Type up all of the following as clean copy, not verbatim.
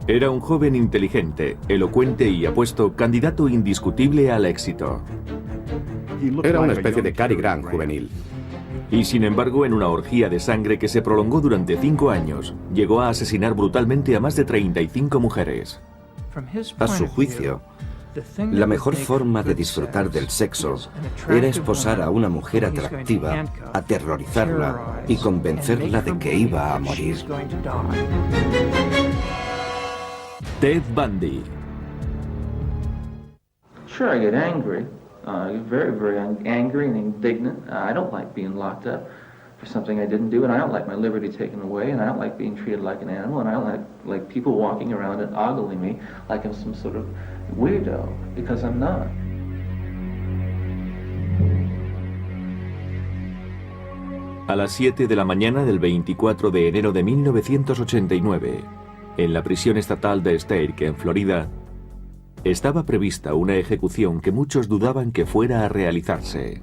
Era un joven inteligente, elocuente y apuesto, candidato indiscutible al éxito. Era una especie de Cary Grant juvenil. Y sin embargo, en una orgía de sangre que se prolongó durante 5 años, llegó a asesinar brutalmente a más de 35 mujeres. A su juicio, la mejor forma de disfrutar del sexo era esposar a una mujer atractiva, aterrorizarla y convencerla de que iba a morir. Ted Bundy. Sure, I get angry. Very angry and indignant. I don't like being locked up for something I didn't do, and I don't like my liberty taken away, and I don't like being treated like an animal, and I don't like people walking around and ogling me like I'm some sort of weirdo, because I'm not. A las 7 de la mañana del 24 de enero de 1989, en la prisión estatal de Starke, en Florida, estaba prevista una ejecución que muchos dudaban que fuera a realizarse.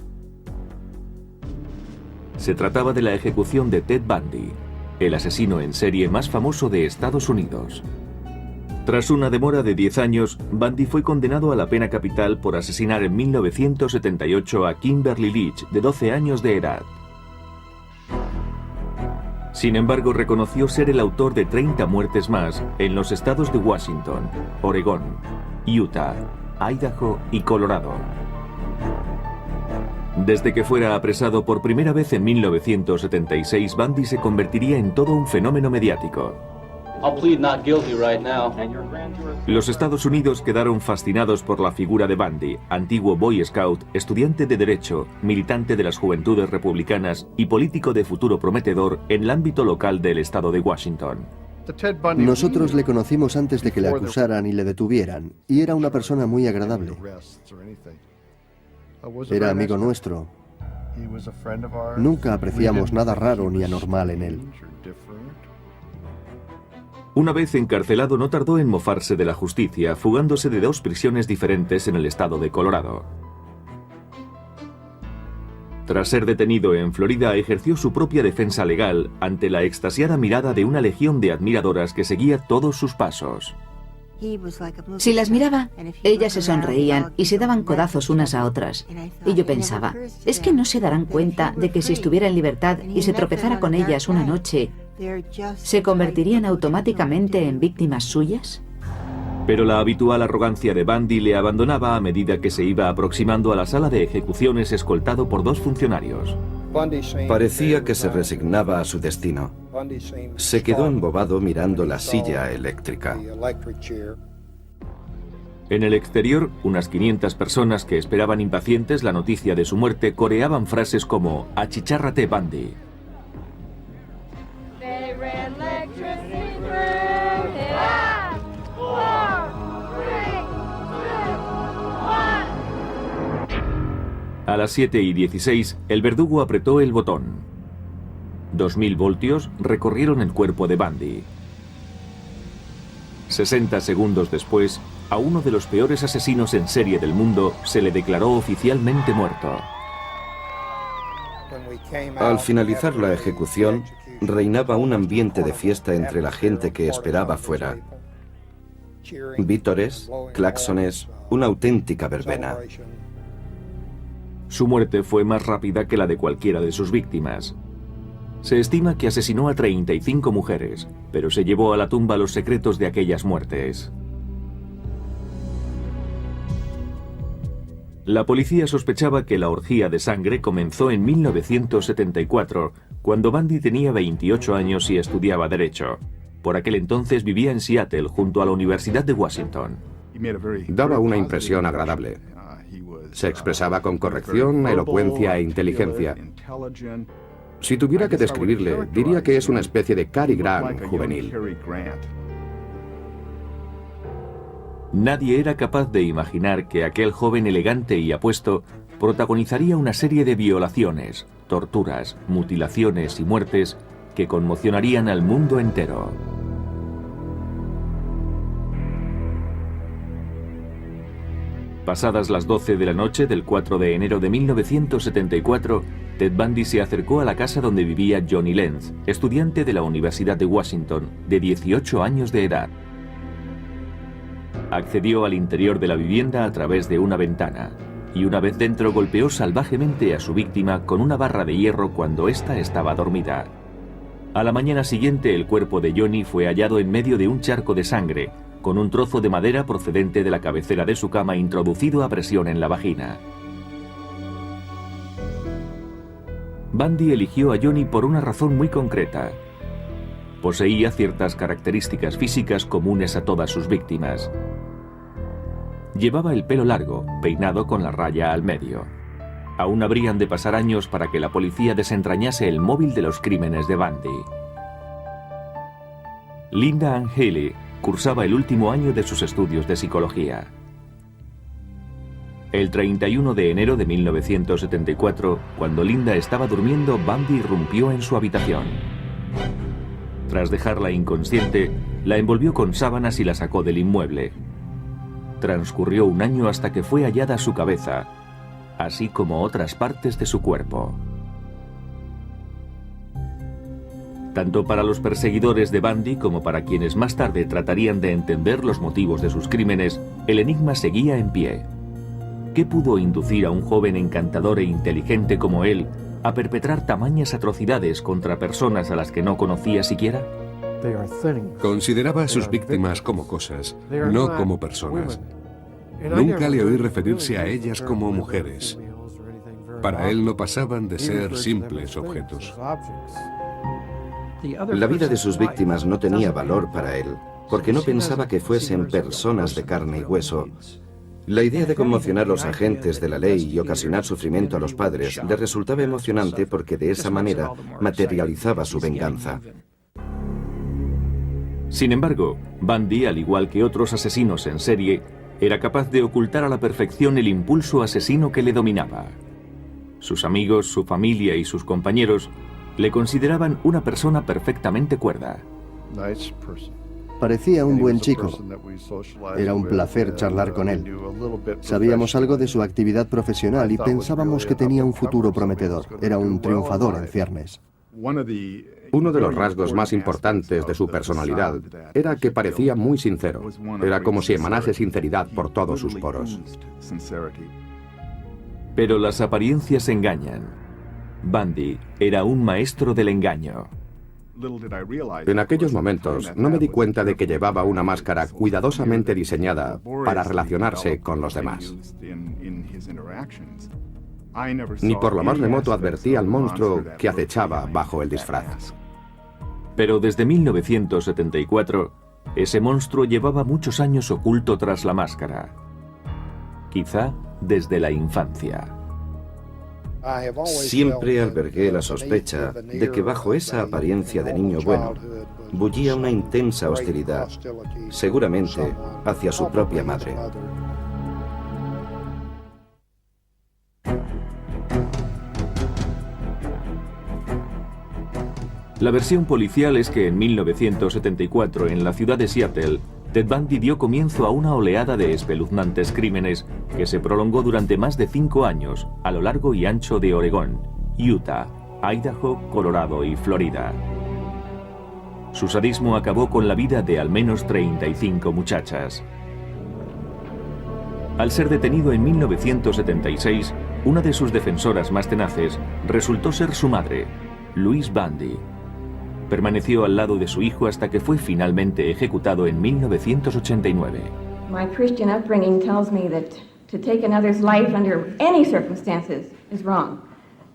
Se trataba de la ejecución de Ted Bundy, el asesino en serie más famoso de Estados Unidos. Tras una demora de 10 años, Bundy fue condenado a la pena capital por asesinar en 1978 a Kimberly Leach, de 12 años de edad. Sin embargo, reconoció ser el autor de 30 muertes más en los estados de Washington, Oregón, Utah, Idaho y Colorado. Desde que fuera apresado por primera vez en 1976, Bundy se convertiría en todo un fenómeno mediático. Los Estados Unidos quedaron fascinados por la figura de Bundy, antiguo Boy Scout, estudiante de Derecho, militante de las Juventudes Republicanas y político de futuro prometedor en el ámbito local del estado de Washington. Nosotros le conocimos antes de que le acusaran y le detuvieran, y era una persona muy agradable. Era amigo nuestro. Nunca apreciamos nada raro ni anormal en él. Una vez encarcelado, no tardó en mofarse de la justicia, fugándose de 2 prisiones diferentes en el estado de Colorado. Tras ser detenido en Florida, ejerció su propia defensa legal ante la extasiada mirada de una legión de admiradoras que seguía todos sus pasos. Si las miraba, ellas se sonreían y se daban codazos unas a otras. Y yo pensaba, ¿es que no se darán cuenta de que si estuviera en libertad y se tropezara con ellas una noche, se convertirían automáticamente en víctimas suyas? Pero la habitual arrogancia de Bundy le abandonaba a medida que se iba aproximando a la sala de ejecuciones escoltado por 2 funcionarios. Parecía que se resignaba a su destino. Se quedó embobado mirando la silla eléctrica. En el exterior, unas 500 personas que esperaban impacientes la noticia de su muerte coreaban frases como «Achichárrate, Bundy». A las 7:16, el verdugo apretó el botón. 2000 voltios recorrieron el cuerpo de Bundy. 60 segundos después, a uno de los peores asesinos en serie del mundo se le declaró oficialmente muerto. Al finalizar la ejecución, reinaba un ambiente de fiesta entre la gente que esperaba fuera. Vítores, claxones, una auténtica verbena. Su muerte fue más rápida que la de cualquiera de sus víctimas. Se estima que asesinó a 35 mujeres, pero se llevó a la tumba los secretos de aquellas muertes. La policía sospechaba que la orgía de sangre comenzó en 1974, cuando Bundy tenía 28 años y estudiaba Derecho. Por aquel entonces vivía en Seattle, junto a la Universidad de Washington. Daba una impresión agradable. Se expresaba con corrección, elocuencia e inteligencia. Si tuviera que describirle, diría que es una especie de Cary Grant juvenil. Nadie era capaz de imaginar que aquel joven elegante y apuesto protagonizaría una serie de violaciones, torturas, mutilaciones y muertes que conmocionarían al mundo entero. Pasadas las 12 de la noche del 4 de enero de 1974, Ted Bundy se acercó a la casa donde vivía Johnny Lenz, estudiante de la Universidad de Washington, de 18 años de edad. Accedió al interior de la vivienda a través de una ventana y una vez dentro golpeó salvajemente a su víctima con una barra de hierro cuando ésta estaba dormida. A la mañana siguiente el cuerpo de Johnny fue hallado en medio de un charco de sangre, con un trozo de madera procedente de la cabecera de su cama introducido a presión en la vagina. Bundy eligió a Johnny por una razón muy concreta. Poseía ciertas características físicas comunes a todas sus víctimas. Llevaba el pelo largo, peinado con la raya al medio. Aún habrían de pasar años para que la policía desentrañase el móvil de los crímenes de Bundy. Linda Ann Healy cursaba el último año de sus estudios de psicología. El 31 de enero de 1974, cuando Linda estaba durmiendo, Bundy irrumpió en su habitación. Tras dejarla inconsciente, la envolvió con sábanas y la sacó del inmueble. Transcurrió un año hasta que fue hallada su cabeza, así como otras partes de su cuerpo. Tanto para los perseguidores de Bundy como para quienes más tarde tratarían de entender los motivos de sus crímenes, el enigma seguía en pie. ¿Qué pudo inducir a un joven encantador e inteligente como él a perpetrar tamañas atrocidades contra personas a las que no conocía siquiera? Consideraba a sus víctimas como cosas, no como personas. Nunca le oí referirse a ellas como mujeres. Para él no pasaban de ser simples objetos. La vida de sus víctimas no tenía valor para él, porque no pensaba que fuesen personas de carne y hueso. La idea de conmocionar a los agentes de la ley y ocasionar sufrimiento a los padres le resultaba emocionante porque de esa manera materializaba su venganza. Sin embargo, Bundy, al igual que otros asesinos en serie, era capaz de ocultar a la perfección el impulso asesino que le dominaba. Sus amigos, su familia y sus compañeros le consideraban una persona perfectamente cuerda. Parecía un buen chico. Era un placer charlar con él. Sabíamos algo de su actividad profesional y pensábamos que tenía un futuro prometedor. Era un triunfador en ciernes. Uno de los rasgos más importantes de su personalidad era que parecía muy sincero. Era como si emanase sinceridad por todos sus poros. Pero las apariencias engañan. Bundy era un maestro del engaño. En aquellos momentos no me di cuenta de que llevaba una máscara cuidadosamente diseñada para relacionarse con los demás. Ni por lo más remoto advertí al monstruo que acechaba bajo el disfraz. Pero desde 1974, ese monstruo llevaba muchos años oculto tras la máscara. Quizá desde la infancia. Siempre albergué la sospecha de que bajo esa apariencia de niño bueno bullía una intensa hostilidad, seguramente hacia su propia madre. La versión policial es que en 1974, en la ciudad de Seattle, Ted Bundy dio comienzo a una oleada de espeluznantes crímenes que se prolongó durante más de 5 años a lo largo y ancho de Oregón, Utah, Idaho, Colorado y Florida. Su sadismo acabó con la vida de al menos 35 muchachas. Al ser detenido en 1976, una de sus defensoras más tenaces resultó ser su madre, Louise Bundy. Permaneció al lado de su hijo hasta que fue finalmente ejecutado en 1989. My Christian upbringing tells me that to take another's life under any circumstances is wrong.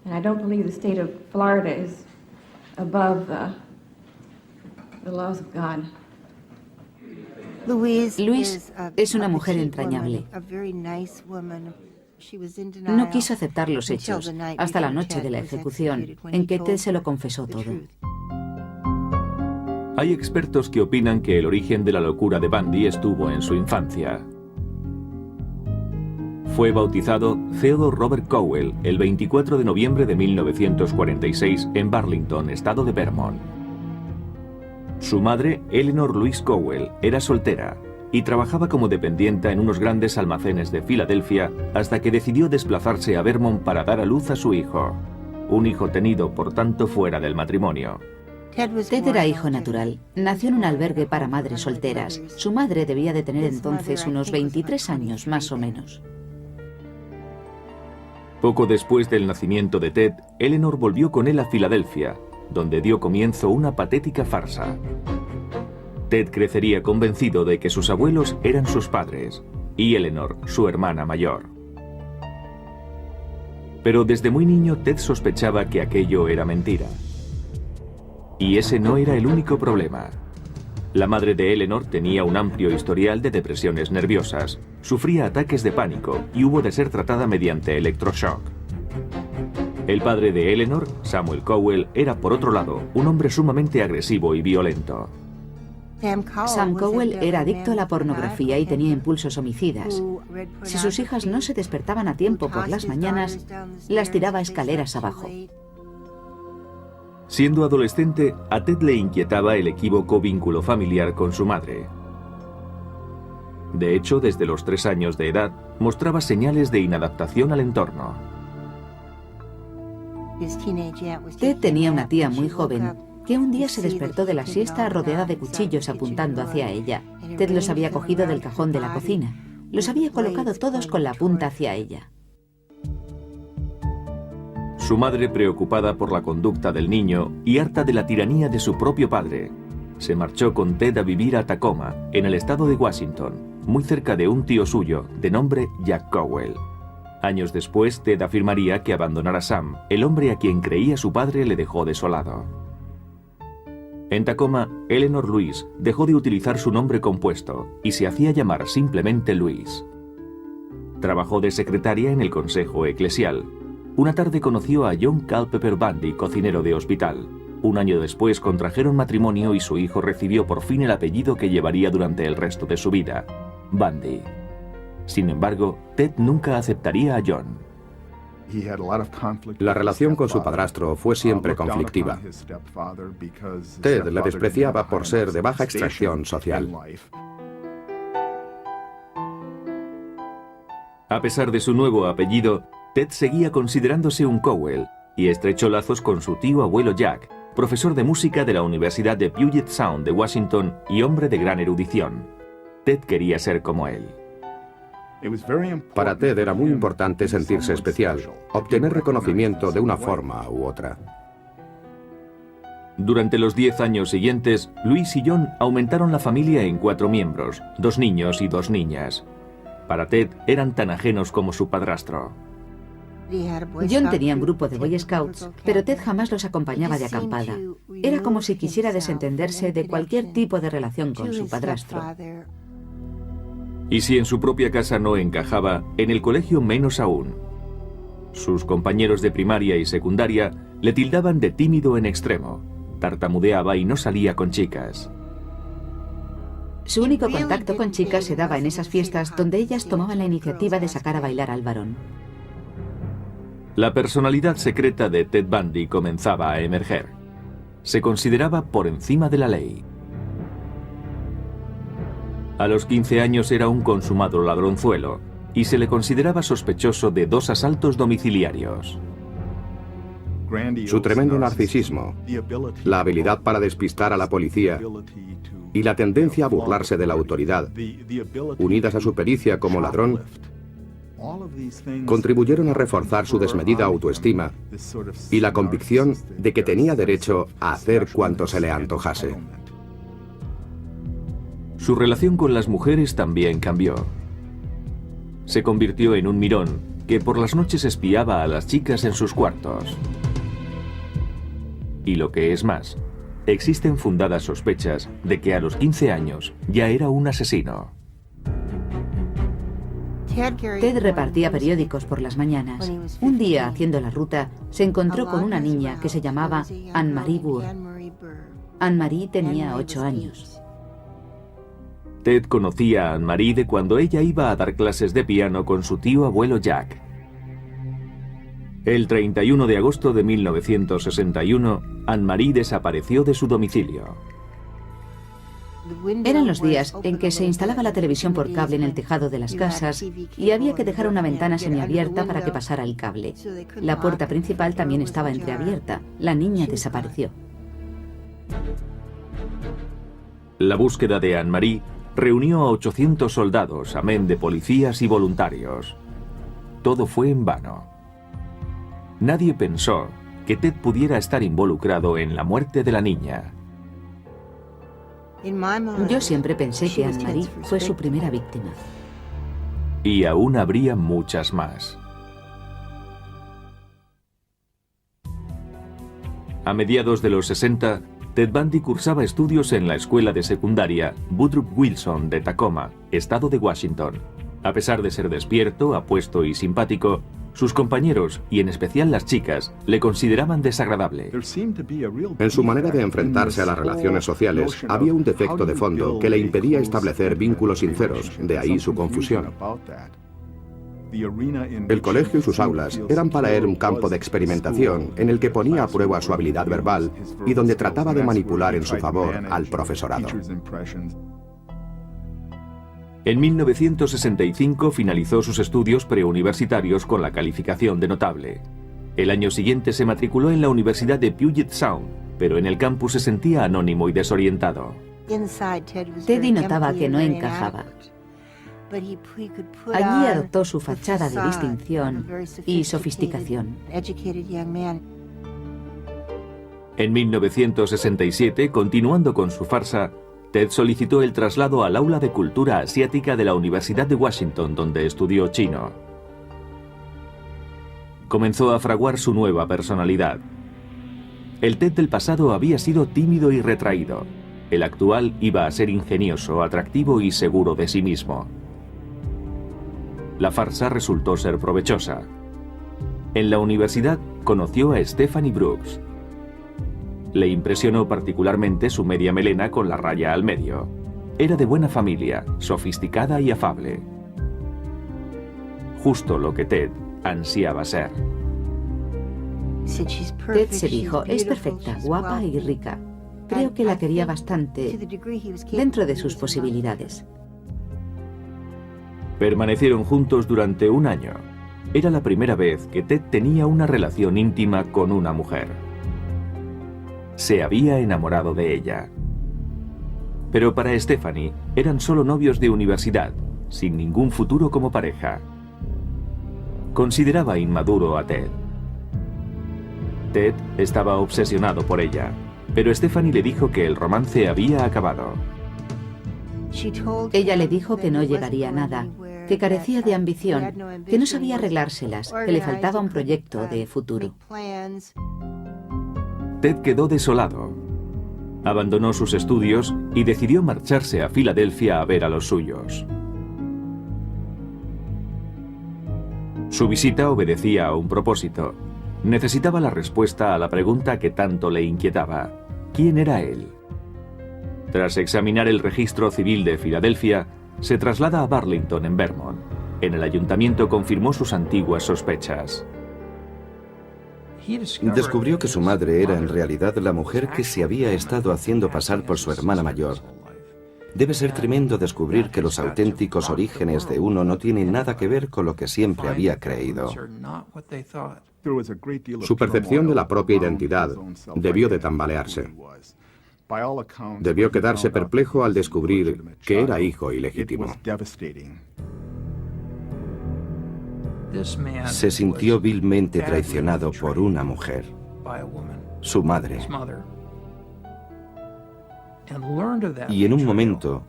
And I don't believe the state of Florida is above the laws of God. Louise es una mujer entrañable. No quiso aceptar los hechos hasta la noche de la ejecución, en que Ted se lo confesó todo. Hay expertos que opinan que el origen de la locura de Bundy estuvo en su infancia. Fue bautizado Theodore Robert Cowell el 24 de noviembre de 1946 en Burlington, estado de Vermont. Su madre, Eleanor Louise Cowell, era soltera y trabajaba como dependienta en unos grandes almacenes de Filadelfia hasta que decidió desplazarse a Vermont para dar a luz a su hijo, un hijo tenido, por tanto, fuera del matrimonio. Ted era hijo natural. Nació en un albergue para madres solteras. Su madre debía de tener entonces unos 23 años, más o menos. Poco después del nacimiento de Ted, Eleanor volvió con él a Filadelfia, donde dio comienzo una patética farsa. Ted crecería convencido de que sus abuelos eran sus padres, y Eleanor, su hermana mayor. Pero desde muy niño Ted sospechaba que aquello era mentira. Y ese no era el único problema. La madre de Eleanor tenía un amplio historial de depresiones nerviosas, sufría ataques de pánico y hubo de ser tratada mediante electroshock. El padre de Eleanor, Samuel Cowell, era por otro lado un hombre sumamente agresivo y violento. Sam Cowell era adicto a la pornografía y tenía impulsos homicidas. Si sus hijas no se despertaban a tiempo por las mañanas, las tiraba escaleras abajo. Siendo adolescente, a Ted le inquietaba el equívoco vínculo familiar con su madre. De hecho, desde los 3 años de edad, mostraba señales de inadaptación al entorno. Ted tenía una tía muy joven que un día se despertó de la siesta rodeada de cuchillos apuntando hacia ella. Ted los había cogido del cajón de la cocina. Los había colocado todos con la punta hacia ella. Su madre, preocupada por la conducta del niño y harta de la tiranía de su propio padre, se marchó con Ted a vivir a Tacoma, en el estado de Washington, muy cerca de un tío suyo, de nombre Jack Cowell. Años después, Ted afirmaría que abandonar a Sam, el hombre a quien creía su padre, le dejó desolado. En Tacoma, Eleanor Louise dejó de utilizar su nombre compuesto y se hacía llamar simplemente Louise. Trabajó de secretaria en el consejo eclesial. Una tarde conoció a John Culpeper Bundy, cocinero de hospital. Un año después contrajeron matrimonio y su hijo recibió por fin el apellido que llevaría durante el resto de su vida, Bundy. Sin embargo, Ted nunca aceptaría a John. La relación con su padrastro fue siempre conflictiva. Ted le despreciaba por ser de baja extracción social. A pesar de su nuevo apellido, Ted seguía considerándose un Cowell y estrechó lazos con su tío abuelo Jack, profesor de música de la Universidad de Puget Sound de Washington y hombre de gran erudición. Ted quería ser como él. Para Ted era muy importante sentirse especial, obtener reconocimiento de una forma u otra. Durante los 10 años siguientes, Louise y John aumentaron la familia en 4 miembros, 2 niños y 2 niñas. Para Ted eran tan ajenos como su padrastro. John tenía un grupo de Boy Scouts, pero Ted jamás los acompañaba de acampada. Era como si quisiera desentenderse de cualquier tipo de relación con su padrastro. Y si en su propia casa no encajaba, en el colegio menos aún. Sus compañeros de primaria y secundaria le tildaban de tímido en extremo. Tartamudeaba y no salía con chicas. Su único contacto con chicas se daba en esas fiestas donde ellas tomaban la iniciativa de sacar a bailar al varón. La personalidad secreta de Ted Bundy comenzaba a emerger. Se consideraba por encima de la ley. A los 15 años era un consumado ladronzuelo y se le consideraba sospechoso de 2 asaltos domiciliarios. Su tremendo narcisismo, la habilidad para despistar a la policía y la tendencia a burlarse de la autoridad, unidas a su pericia como ladrón, contribuyeron a reforzar su desmedida autoestima y la convicción de que tenía derecho a hacer cuanto se le antojase. Su relación con las mujeres también cambió. Se convirtió en un mirón que por las noches espiaba a las chicas en sus cuartos. Y lo que es más, existen fundadas sospechas de que a los 15 años ya era un asesino. Ted repartía periódicos por las mañanas. Un día, haciendo la ruta, se encontró con una niña que se llamaba Anne-Marie Burr. Anne-Marie tenía 8 años. Ted conocía a Anne-Marie de cuando ella iba a dar clases de piano con su tío abuelo Jack. El 31 de agosto de 1961, Anne-Marie desapareció de su domicilio. Eran los días en que se instalaba la televisión por cable en el tejado de las casas y había que dejar una ventana semiabierta para que pasara el cable. La puerta principal también estaba entreabierta. La niña desapareció. La búsqueda de Anne-Marie reunió a 800 soldados, amén de policías y voluntarios. Todo fue en vano. Nadie pensó que Ted pudiera estar involucrado en la muerte de la niña. Yo siempre pensé que Anne-Marie fue su primera víctima. Y aún habría muchas más. A mediados de los 60, Ted Bundy cursaba estudios en la escuela de secundaria Woodrow Wilson de Tacoma, estado de Washington. A pesar de ser despierto, apuesto y simpático, sus compañeros, y en especial las chicas, le consideraban desagradable. En su manera de enfrentarse a las relaciones sociales, había un defecto de fondo que le impedía establecer vínculos sinceros, de ahí su confusión. El colegio y sus aulas eran para él un campo de experimentación en el que ponía a prueba su habilidad verbal y donde trataba de manipular en su favor al profesorado. En 1965 finalizó sus estudios preuniversitarios con la calificación de notable. El año siguiente se matriculó en la Universidad de Puget Sound, pero en el campus se sentía anónimo y desorientado. Teddy notaba que no encajaba. Allí adoptó su fachada de distinción y sofisticación. En 1967, continuando con su farsa, Ted solicitó el traslado al aula de cultura asiática de la Universidad de Washington, donde estudió chino. Comenzó a fraguar su nueva personalidad. El Ted del pasado había sido tímido y retraído. El actual iba a ser ingenioso, atractivo y seguro de sí mismo. La farsa resultó ser provechosa. En la universidad conoció a Stephanie Brooks. Le impresionó particularmente su media melena con la raya al medio. Era de buena familia, sofisticada y afable. Justo lo que Ted ansiaba ser. Ted se dijo, es perfecta, guapa y rica. Creo que la quería bastante, dentro de sus posibilidades. Permanecieron juntos durante un año. Era la primera vez que Ted tenía una relación íntima con una mujer. Se había enamorado de ella. Pero para Stephanie eran solo novios de universidad, sin ningún futuro como pareja. Consideraba inmaduro a Ted. Ted estaba obsesionado por ella, pero Stephanie le dijo que el romance había acabado. Ella le dijo que no llegaría a nada, que carecía de ambición, que no sabía arreglárselas, que le faltaba un proyecto de futuro. Ted quedó desolado. Abandonó sus estudios y decidió marcharse a Filadelfia a ver a los suyos. Su visita obedecía a un propósito. Necesitaba la respuesta a la pregunta que tanto le inquietaba. ¿Quién era él? Tras examinar el registro civil de Filadelfia, se traslada a Burlington, en Vermont. En el ayuntamiento confirmó sus antiguas sospechas. Descubrió que su madre era en realidad la mujer que se había estado haciendo pasar por su hermana mayor. Debe ser tremendo descubrir que los auténticos orígenes de uno no tienen nada que ver con lo que siempre había creído. Su percepción de la propia identidad debió de tambalearse. Debió quedarse perplejo al descubrir que era hijo ilegítimo. Se sintió vilmente traicionado por una mujer, su madre. Y en un momento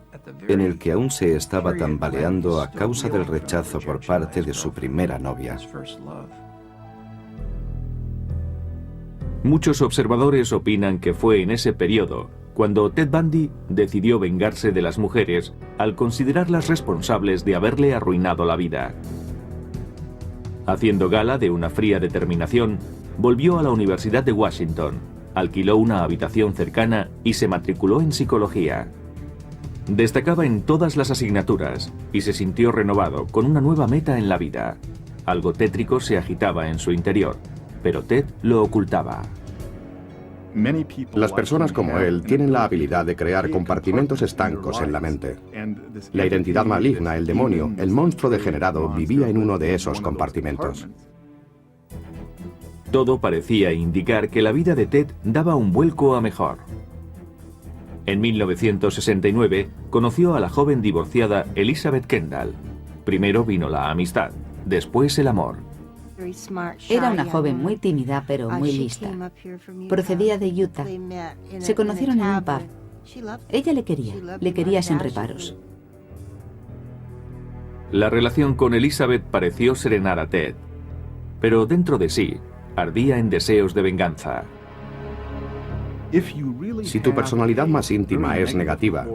en el que aún se estaba tambaleando a causa del rechazo por parte de su primera novia. Muchos observadores opinan que fue en ese periodo cuando Ted Bundy decidió vengarse de las mujeres al considerarlas responsables de haberle arruinado la vida. Haciendo gala de una fría determinación, volvió a la Universidad de Washington, alquiló una habitación cercana y se matriculó en psicología. Destacaba en todas las asignaturas y se sintió renovado con una nueva meta en la vida. Algo tétrico se agitaba en su interior, pero Ted lo ocultaba. Las personas como él tienen la habilidad de crear compartimentos estancos en la mente. La identidad maligna, el demonio, el monstruo degenerado vivía en uno de esos compartimentos. Todo parecía indicar que la vida de Ted daba un vuelco a mejor. En 1969 conoció a la joven divorciada Elizabeth Kendall. Primero vino la amistad, después el amor. Era una joven muy tímida pero muy lista. Procedía de Utah. Se conocieron en un pub. Ella le quería sin reparos. La relación con Elizabeth pareció serenar a Ted, pero dentro de sí ardía en deseos de venganza. Si tu personalidad más íntima es negativa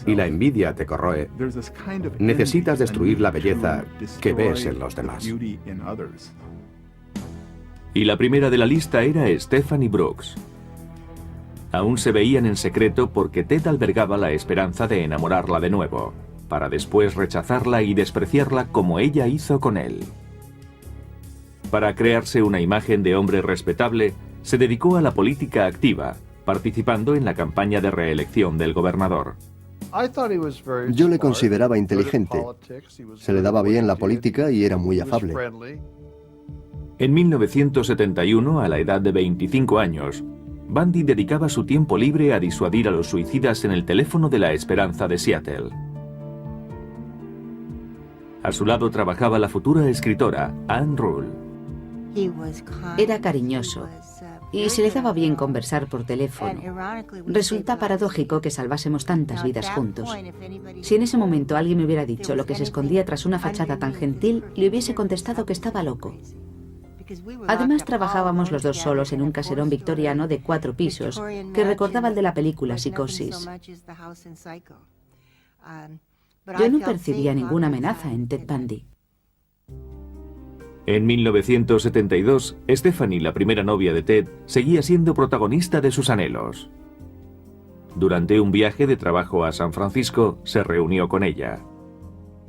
y la envidia te corroe, necesitas destruir la belleza que ves en los demás. Y la primera de la lista era Stephanie Brooks. Aún se veían en secreto porque Ted albergaba la esperanza de enamorarla de nuevo, para después rechazarla y despreciarla como ella hizo con él. Para crearse una imagen de hombre respetable, se dedicó a la política activa, participando en la campaña de reelección del gobernador. Yo le consideraba inteligente. Se le daba bien la política y era muy afable. En 1971, a la edad de 25 años, Bundy dedicaba su tiempo libre a disuadir a los suicidas en el teléfono de la Esperanza de Seattle. A su lado trabajaba la futura escritora Anne Rule. Era cariñoso y se le daba bien conversar por teléfono. Resulta paradójico que salvásemos tantas vidas juntos. Si en ese momento alguien me hubiera dicho lo que se escondía tras una fachada tan gentil, le hubiese contestado que estaba loco. Además, trabajábamos los dos solos en un caserón victoriano de 4 pisos, que recordaba el de la película Psicosis. Yo no percibía ninguna amenaza en Ted Bundy. En 1972, Stephanie, la primera novia de Ted, seguía siendo protagonista de sus anhelos. Durante un viaje de trabajo a San Francisco, se reunió con ella.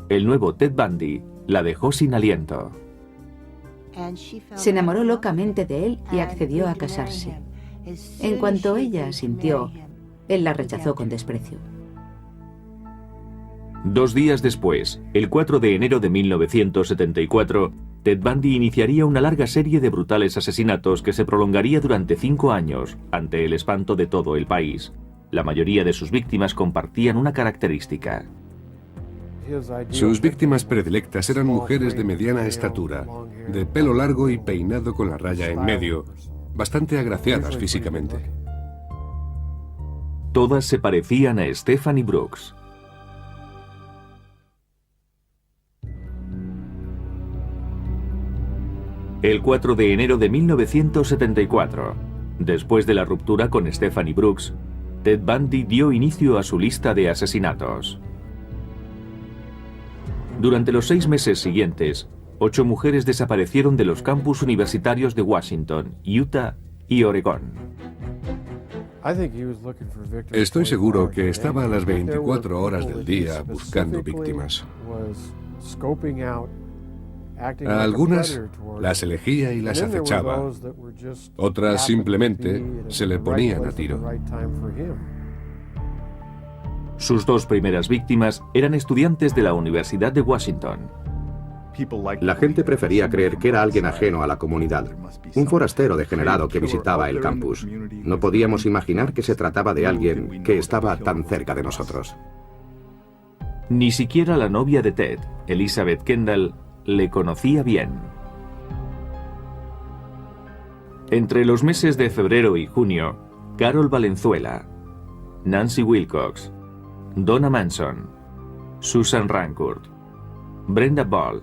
El nuevo Ted Bundy la dejó sin aliento. Se enamoró locamente de él y accedió a casarse. En cuanto ella asintió, él la rechazó con desprecio. 2 días después, el 4 de enero de 1974, Ted Bundy iniciaría una larga serie de brutales asesinatos que se prolongaría durante 5 años, ante el espanto de todo el país. La mayoría de sus víctimas compartían una característica. Sus víctimas predilectas eran mujeres de mediana estatura, de pelo largo y peinado con la raya en medio, bastante agraciadas físicamente. Todas se parecían a Stephanie Brooks. El 4 de enero de 1974, después de la ruptura con Stephanie Brooks, Ted Bundy dio inicio a su lista de asesinatos. Durante los 6 meses siguientes, 8 mujeres desaparecieron de los campus universitarios de Washington, Utah y Oregón. Estoy seguro que estaba a las 24 horas del día buscando víctimas. A algunas las elegía y las acechaba. Otras simplemente se le ponían a tiro. Sus 2 primeras víctimas eran estudiantes de la Universidad de Washington. La gente prefería creer que era alguien ajeno a la comunidad, un forastero degenerado que visitaba el campus. No podíamos imaginar que se trataba de alguien que estaba tan cerca de nosotros. Ni siquiera la novia de Ted, Elizabeth Kendall, le conocía bien. Entre los meses de febrero y junio, Carol Valenzuela, Nancy Wilcox, Donna Manson, Susan Rancourt, Brenda Ball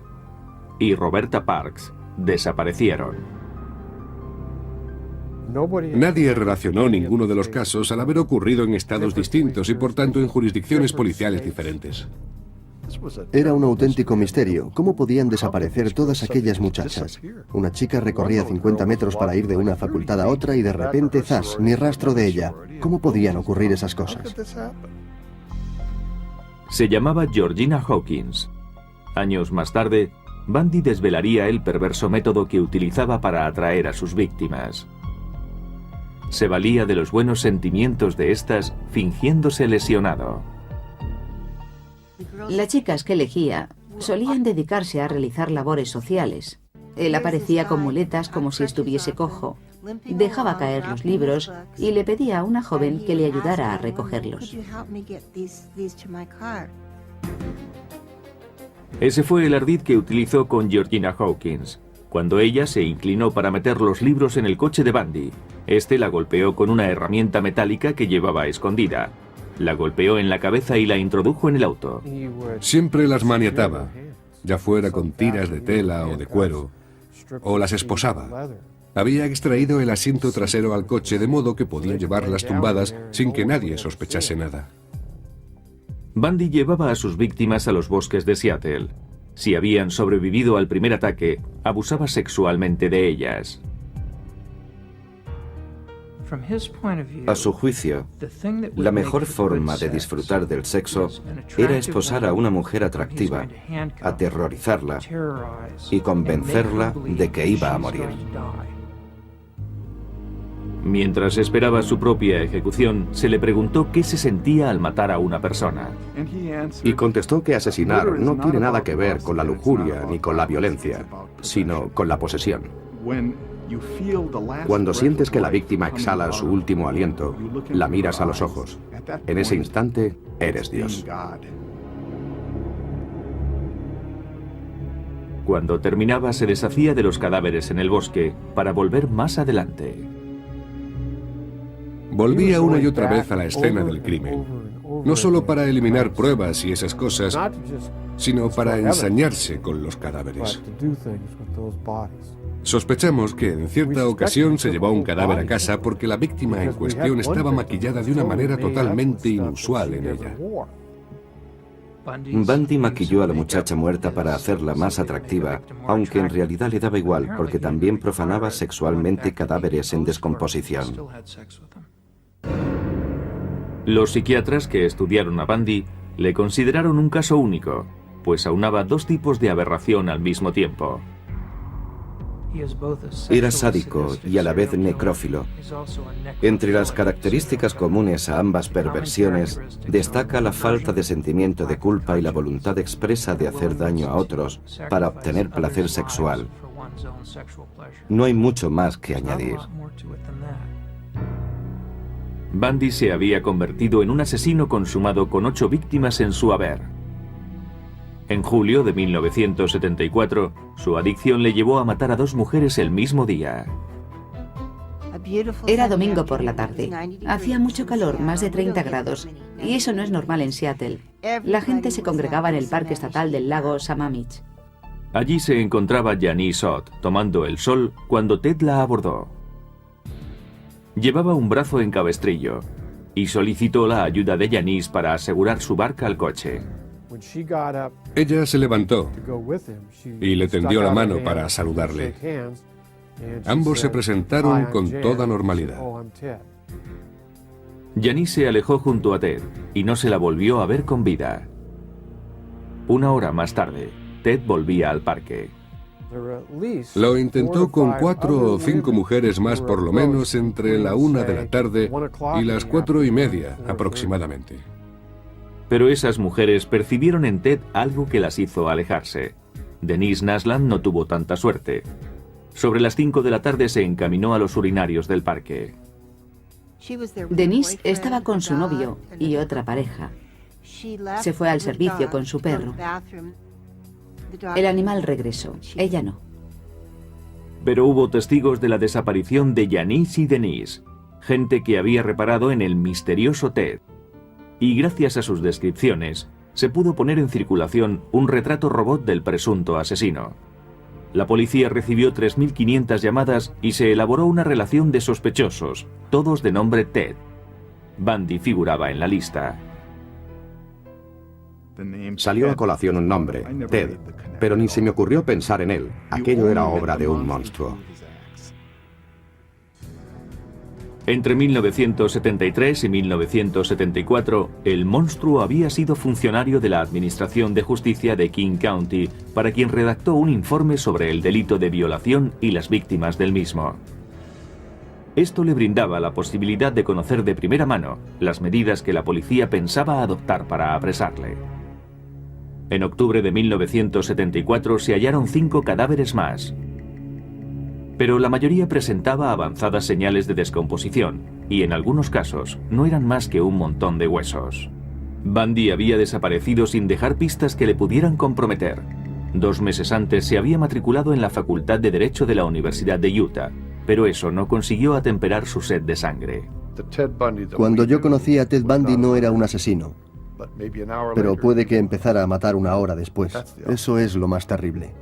y Roberta Parks desaparecieron. Nadie relacionó ninguno de los casos al haber ocurrido en estados distintos y por tanto en jurisdicciones policiales diferentes. Era un auténtico misterio. ¿Cómo podían desaparecer todas aquellas muchachas? Una chica recorría 50 metros para ir de una facultad a otra y de repente, ¡zas!, ni rastro de ella. ¿Cómo podían ocurrir esas cosas? Se llamaba Georgina Hawkins. Años más tarde, Bundy desvelaría el perverso método que utilizaba para atraer a sus víctimas. Se valía de los buenos sentimientos de estas fingiéndose lesionado. Las chicas que elegía solían dedicarse a realizar labores sociales. Él aparecía con muletas como si estuviese cojo. Dejaba caer los libros y le pedía a una joven que le ayudara a recogerlos. Ese fue el ardid que utilizó con Georgina Hawkins. Cuando ella se inclinó para meter los libros en el coche de Bundy, este la golpeó con una herramienta metálica que llevaba escondida. La golpeó en la cabeza y la introdujo en el auto. Siempre las maniataba, ya fuera con tiras de tela o de cuero, o las esposaba. Había extraído el asiento trasero al coche de modo que podía llevarlas tumbadas sin que nadie sospechase nada. Bundy llevaba a sus víctimas a los bosques de Seattle. Si habían sobrevivido al primer ataque, abusaba sexualmente de ellas. A su juicio, la mejor forma de disfrutar del sexo era esposar a una mujer atractiva, aterrorizarla y convencerla de que iba a morir. Mientras esperaba su propia ejecución, se le preguntó qué se sentía al matar a una persona. Y contestó que asesinar no tiene nada que ver con la lujuria ni con la violencia, sino con la posesión. Cuando sientes que la víctima exhala su último aliento, la miras a los ojos. En ese instante, eres Dios. Cuando terminaba, se deshacía de los cadáveres en el bosque para volver más adelante. Volvía una y otra vez a la escena del crimen, no solo para eliminar pruebas y esas cosas, sino para ensañarse con los cadáveres. Sospechamos que en cierta ocasión se llevó un cadáver a casa porque la víctima en cuestión estaba maquillada de una manera totalmente inusual en ella. Bundy maquilló a la muchacha muerta para hacerla más atractiva, aunque en realidad le daba igual porque también profanaba sexualmente cadáveres en descomposición. Los psiquiatras que estudiaron a Bundy le consideraron un caso único, pues aunaba dos tipos de aberración al mismo tiempo. Era sádico y a la vez necrófilo. Entre las características comunes a ambas perversiones destaca la falta de sentimiento de culpa y la voluntad expresa de hacer daño a otros para obtener placer sexual. No hay mucho más que añadir. Bundy se había convertido en un asesino consumado con 8 víctimas en su haber. En julio de 1974, su adicción le llevó a matar a 2 mujeres el mismo día. Era domingo por la tarde. Hacía mucho calor, más de 30 grados, y eso no es normal en Seattle. La gente se congregaba en el parque estatal del lago Sammamish. Allí se encontraba Janice Ott tomando el sol cuando Ted la abordó. Llevaba un brazo en cabestrillo y solicitó la ayuda de Janice para asegurar su barca al coche. Ella se levantó y le tendió la mano para saludarle. Ambos se presentaron con toda normalidad. Janice se alejó junto a Ted y no se la volvió a ver con vida. Una hora más tarde, Ted volvía al parque. Lo intentó con 4 o 5 mujeres más por lo menos entre la 1 de la tarde y las 4:30 aproximadamente. Pero esas mujeres percibieron en Ted algo que las hizo alejarse. Denise Nasland no tuvo tanta suerte. Sobre las 5 de la tarde se encaminó a los urinarios del parque. Denise estaba con su novio y otra pareja. Se fue al servicio con su perro. El animal regresó, ella no. Pero hubo testigos de la desaparición de Janice y Denise, gente que había reparado en el misterioso Ted. Y gracias a sus descripciones, se pudo poner en circulación un retrato robot del presunto asesino. La policía recibió 3.500 llamadas y se elaboró una relación de sospechosos, todos de nombre Ted. Bundy figuraba en la lista. Salió a colación un nombre, Ted, pero ni se me ocurrió pensar en él. Aquello era obra de un monstruo. Entre 1973 y 1974, el monstruo había sido funcionario de la Administración de Justicia de King County, para quien redactó un informe sobre el delito de violación y las víctimas del mismo. Esto le brindaba la posibilidad de conocer de primera mano las medidas que la policía pensaba adoptar para apresarle. En octubre de 1974 se hallaron 5 cadáveres más. pero la mayoría presentaba avanzadas señales de descomposición y en algunos casos no eran más que un montón de huesos. Bundy había desaparecido sin dejar pistas que le pudieran comprometer. 2 meses antes se había matriculado en la Facultad de Derecho de la Universidad de Utah, pero eso no consiguió atemperar su sed de sangre. Cuando yo conocí a Ted Bundy no era un asesino, pero puede que empezara a matar una hora después. Eso es lo más terrible.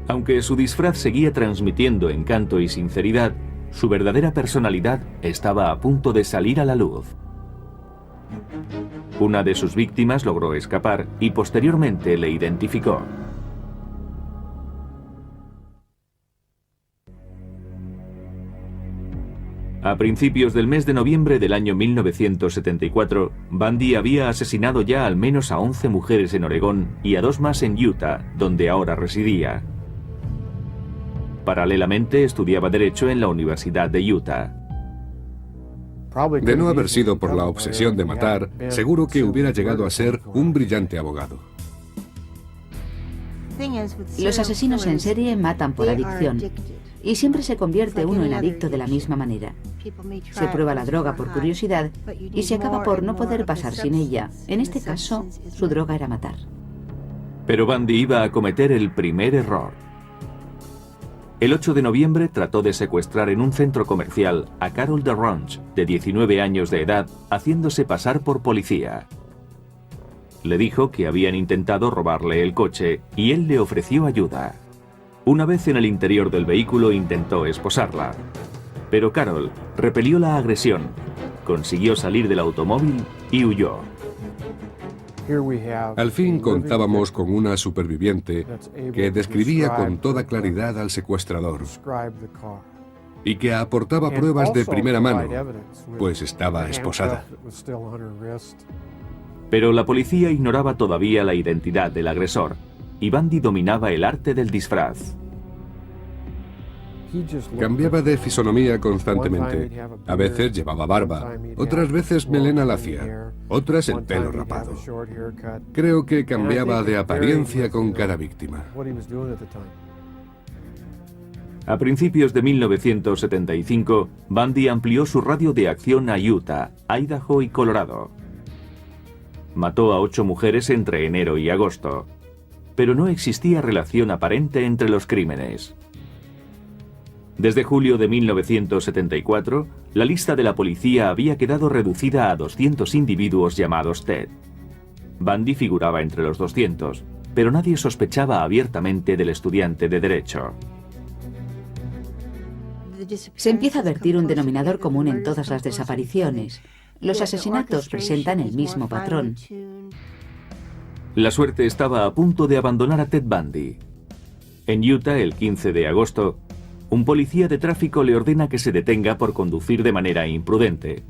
Aunque su disfraz seguía transmitiendo encanto y sinceridad, su verdadera personalidad estaba a punto de salir a la luz. Una de sus víctimas logró escapar y posteriormente le identificó. A principios del mes de noviembre del año 1974, Bundy había asesinado ya al menos a 11 mujeres en Oregón y a 2 más en Utah, donde ahora residía. Paralelamente estudiaba Derecho en la Universidad de Utah. De no haber sido por la obsesión de matar, seguro que hubiera llegado a ser un brillante abogado. Los asesinos en serie matan por adicción. Y siempre se convierte uno en adicto de la misma manera. Se prueba la droga por curiosidad y se acaba por no poder pasar sin ella. En este caso, su droga era matar. Pero Bundy iba a cometer el primer error. El 8 de noviembre trató de secuestrar en un centro comercial a Carol DeRonch, de 19 años de edad, haciéndose pasar por policía. Le dijo que habían intentado robarle el coche y él le ofreció ayuda. Una vez en el interior del vehículo intentó esposarla, pero Carol repelió la agresión, consiguió salir del automóvil y huyó. Al fin contábamos con una superviviente que describía con toda claridad al secuestrador y que aportaba pruebas de primera mano, pues estaba esposada. Pero la policía ignoraba todavía la identidad del agresor, y Bundy dominaba el arte del disfraz. Cambiaba de fisonomía constantemente. A veces llevaba barba, otras veces melena lacia, otras el pelo rapado. Creo que cambiaba de apariencia con cada víctima. A principios de 1975, Bundy amplió su radio de acción a Utah, Idaho y Colorado. Mató a 8 mujeres entre enero y agosto, pero no existía relación aparente entre los crímenes. Desde julio de 1974, la lista de la policía había quedado reducida a 200 individuos llamados Ted. Bundy figuraba entre los 200, pero nadie sospechaba abiertamente del estudiante de Derecho. Se empieza a advertir un denominador común en todas las desapariciones. Los asesinatos presentan el mismo patrón. La suerte estaba a punto de abandonar a Ted Bundy. En Utah, el 15 de agosto, un policía de tráfico le ordena que se detenga por conducir de manera imprudente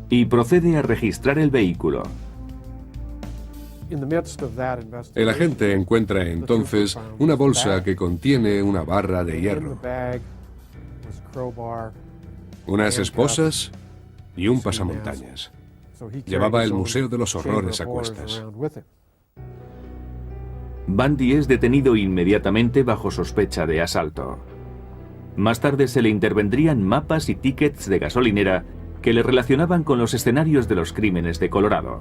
y procede a registrar el vehículo. El agente encuentra entonces una bolsa que contiene una barra de hierro, unas esposas y un pasamontañas. Llevaba el Museo de los Horrores a cuestas. Bundy es detenido inmediatamente bajo sospecha de asalto. Más tarde se le intervendrían mapas y tickets de gasolinera que le relacionaban con los escenarios de los crímenes de Colorado.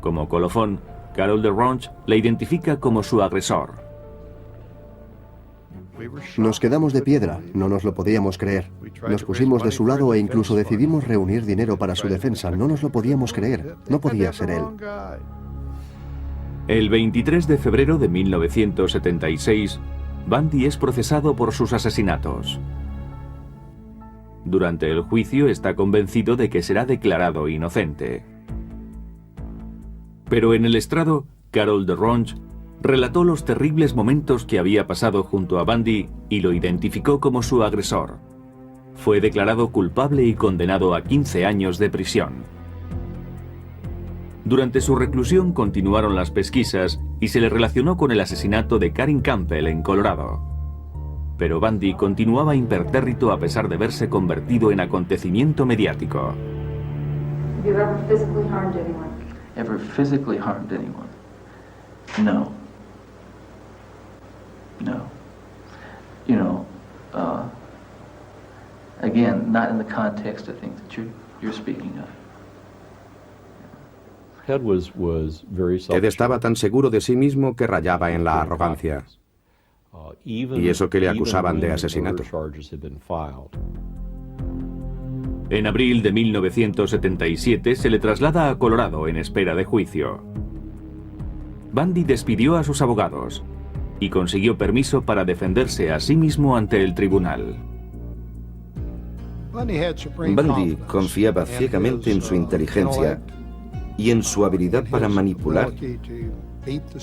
Como colofón, Carol DeRonch le identifica como su agresor. Nos quedamos de piedra, no nos lo podíamos creer. Nos pusimos de su lado e incluso decidimos reunir dinero para su defensa. No nos lo podíamos creer, no podía ser él. El 23 de febrero de 1976, Bundy es procesado por sus asesinatos. Durante el juicio está convencido de que será declarado inocente. Pero en el estrado, Carol DeRonch relató los terribles momentos que había pasado junto a Bundy y lo identificó como su agresor. Fue declarado culpable y condenado a 15 años de prisión. Durante su reclusión continuaron las pesquisas y se le relacionó con el asesinato de Karen Campbell en Colorado. Pero Bundy continuaba impertérrito a pesar de verse convertido en acontecimiento mediático. Have you ever physically harmed anyone? Ever physically harmed anyone? No. No. you know, again, not in the context of things that you're speaking of. Ted estaba tan seguro de sí mismo que rayaba en la arrogancia. Y eso que le acusaban de asesinato. En abril de 1977 se le traslada a Colorado en espera de juicio. Bundy despidió a sus abogados y consiguió permiso para defenderse a sí mismo ante el tribunal. Bundy confiaba ciegamente en su inteligencia y en su habilidad para manipular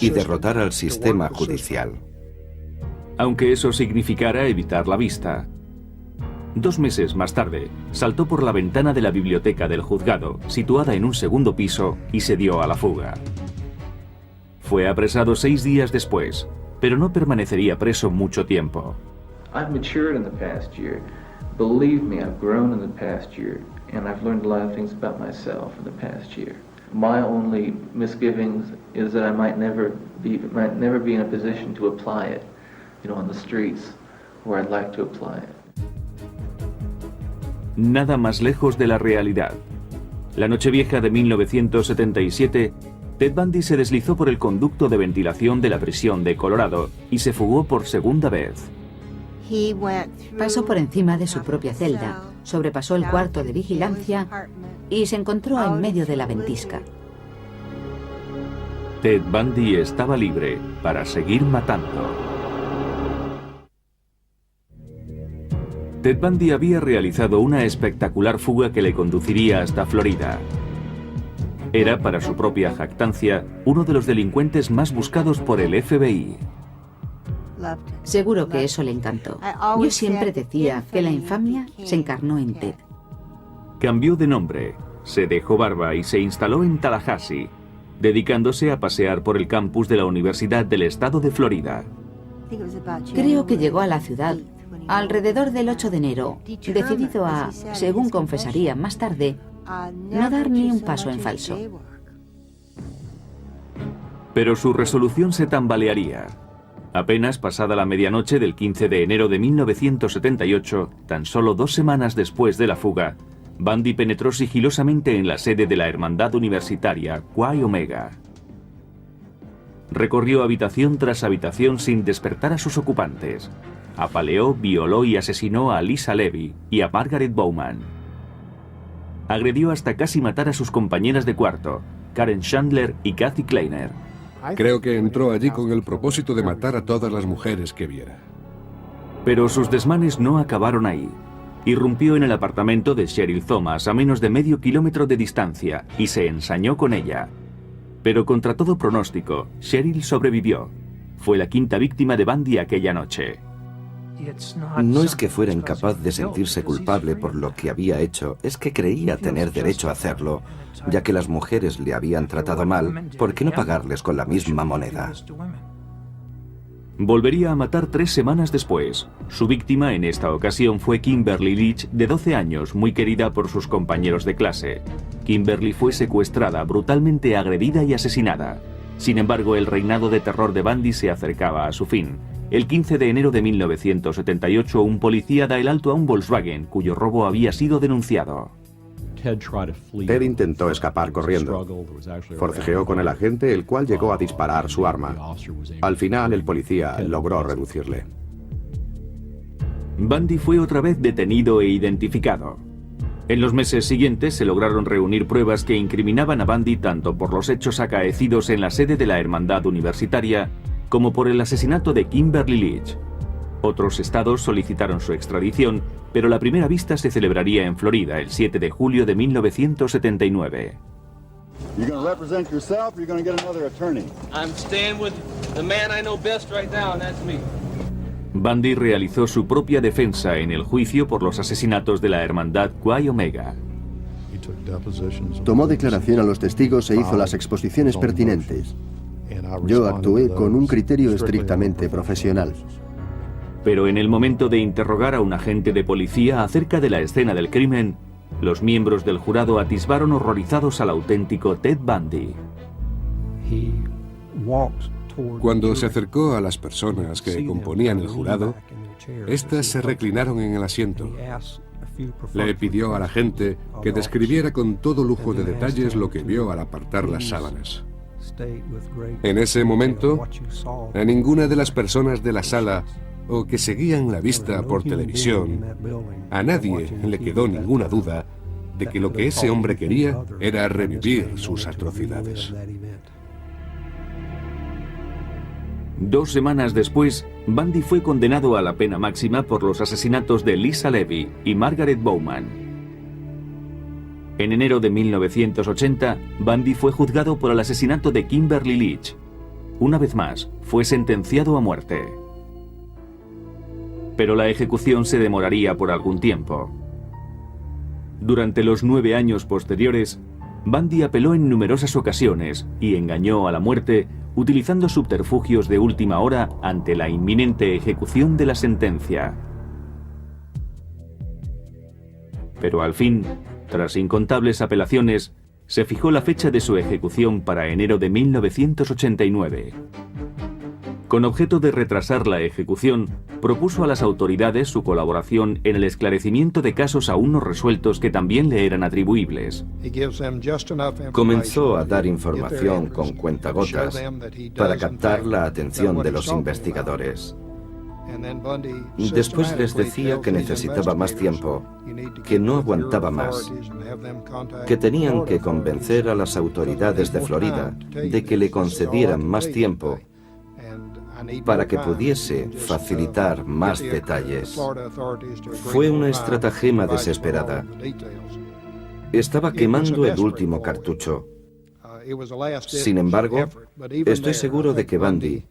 y derrotar al sistema judicial. Aunque eso significara evitar la vista. 2 meses más tarde, saltó por la ventana de la biblioteca del juzgado, situada en un segundo piso, y se dio a la fuga. Fue apresado 6 días después, pero no permanecería preso mucho tiempo. I've matured in the past year. Believe me, I've grown in the past year, and I've learned a lot of things about myself in the past year. My only misgivings is that I might never be in a position to apply it, you know, on the streets where I'd like to apply it. Nada más lejos de la realidad. La Nochevieja de 1977, Ted Bundy se deslizó por el conducto de ventilación de la prisión de Colorado y se fugó por segunda vez. Pasó por encima de su propia celda, sobrepasó el cuarto de vigilancia y se encontró en medio de la ventisca. Ted Bundy estaba libre para seguir matando. Ted Bundy había realizado una espectacular fuga que le conduciría hasta Florida. Era, para su propia jactancia, uno de los delincuentes más buscados por el FBI. Seguro que eso le encantó. Yo siempre decía que la infamia se encarnó en Ted. Cambió de nombre, se dejó barba y se instaló en Tallahassee, dedicándose a pasear por el campus de la Universidad del Estado de Florida. Creo que llegó a la ciudad alrededor del 8 de enero, decidido a, según confesaría más tarde, no dar ni un paso en falso. Pero su resolución se tambalearía. Apenas pasada la medianoche del 15 de enero de 1978, tan solo 2 semanas después de la fuga, Bundy penetró sigilosamente en la sede de la Hermandad Universitaria Chi Omega. Recorrió habitación tras habitación sin despertar a sus ocupantes. Apaleó, violó y asesinó a Lisa Levy y a Margaret Bowman. Agredió hasta casi matar a sus compañeras de cuarto, Karen Chandler y Kathy Kleiner. Creo que entró allí con el propósito de matar a todas las mujeres que viera. Pero sus desmanes no acabaron ahí. Irrumpió en el apartamento de Cheryl Thomas a menos de medio kilómetro de distancia y se ensañó con ella. Pero contra todo pronóstico, Cheryl sobrevivió. Fue la 5ª víctima de Bundy aquella noche. No es que fuera incapaz de sentirse culpable por lo que había hecho, es que creía tener derecho a hacerlo, ya que las mujeres le habían tratado mal, ¿por qué no pagarles con la misma moneda? Volvería a matar 3 semanas después. Su víctima en esta ocasión fue Kimberly Leach, de 12 años, muy querida por sus compañeros de clase. Kimberly fue secuestrada, brutalmente agredida y asesinada. Sin embargo, el reinado de terror de Bundy se acercaba a su fin. El 15 de enero de 1978, un policía da el alto a un Volkswagen, cuyo robo había sido denunciado. Ted intentó escapar corriendo. Forcejeó con el agente, el cual llegó a disparar su arma. Al final, el policía logró reducirle. Bundy fue otra vez detenido e identificado. En los meses siguientes se lograron reunir pruebas que incriminaban a Bundy tanto por los hechos acaecidos en la sede de la Hermandad Universitaria como por el asesinato de Kimberly Leach. Otros estados solicitaron su extradición, pero la primera vista se celebraría en Florida el 7 de julio de 1979. Bundy realizó su propia defensa en el juicio por los asesinatos de la Hermandad Chi Omega. Tomó declaración a los testigos e hizo las exposiciones pertinentes. Yo actué con un criterio estrictamente profesional. Pero en el momento de interrogar a un agente de policía acerca de la escena del crimen, los miembros del jurado atisbaron horrorizados al auténtico Ted Bundy. Cuando se acercó a las personas que componían el jurado, Estas se reclinaron en el asiento. Le pidió a la gente que describiera con todo lujo de detalles lo que vio al apartar las sábanas. En ese momento, a ninguna de las personas de la sala o que seguían la vista por televisión, a nadie le quedó ninguna duda de que lo que ese hombre quería era revivir sus atrocidades. 2 semanas después, Bundy fue condenado a la pena máxima por los asesinatos de Lisa Levy y Margaret Bowman. En enero de 1980, Bundy fue juzgado por el asesinato de Kimberly Leach. Una vez más, fue sentenciado a muerte. Pero la ejecución se demoraría por algún tiempo. Durante los 9 años posteriores, Bundy apeló en numerosas ocasiones y engañó a la muerte utilizando subterfugios de última hora ante la inminente ejecución de la sentencia. Pero al fin, tras incontables apelaciones, se fijó la fecha de su ejecución para enero de 1989. Con objeto de retrasar la ejecución, propuso a las autoridades su colaboración en el esclarecimiento de casos aún no resueltos que también le eran atribuibles. Comenzó a dar información con cuentagotas para captar la atención de los investigadores. Después les decía que necesitaba más tiempo, que no aguantaba más, que tenían que convencer a las autoridades de Florida de que le concedieran más tiempo para que pudiese facilitar más detalles. Fue una estratagema desesperada. Estaba quemando el último cartucho. Sin embargo, estoy seguro de que Bundy,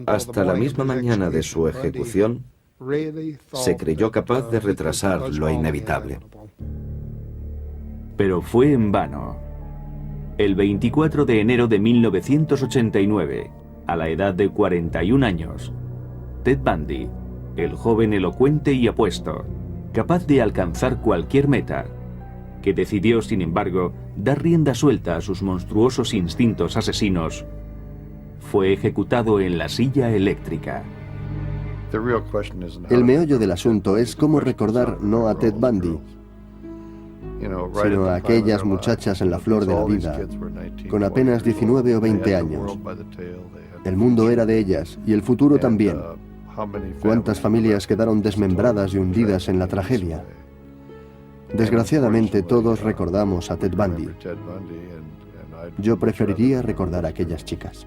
hasta la misma mañana de su ejecución, se creyó capaz de retrasar lo inevitable. Pero fue en vano. El 24 de enero de 1989, a la edad de 41 años, Ted Bundy, el joven elocuente y apuesto, capaz de alcanzar cualquier meta, que decidió, sin embargo, dar rienda suelta a sus monstruosos instintos asesinos, fue ejecutado en la silla eléctrica. El meollo del asunto es cómo recordar no a Ted Bundy, sino a aquellas muchachas en la flor de la vida, con apenas 19 o 20 años. El mundo era de ellas, y el futuro también. ¿Cuántas familias quedaron desmembradas y hundidas en la tragedia? Desgraciadamente todos recordamos a Ted Bundy. Yo preferiría recordar a aquellas chicas.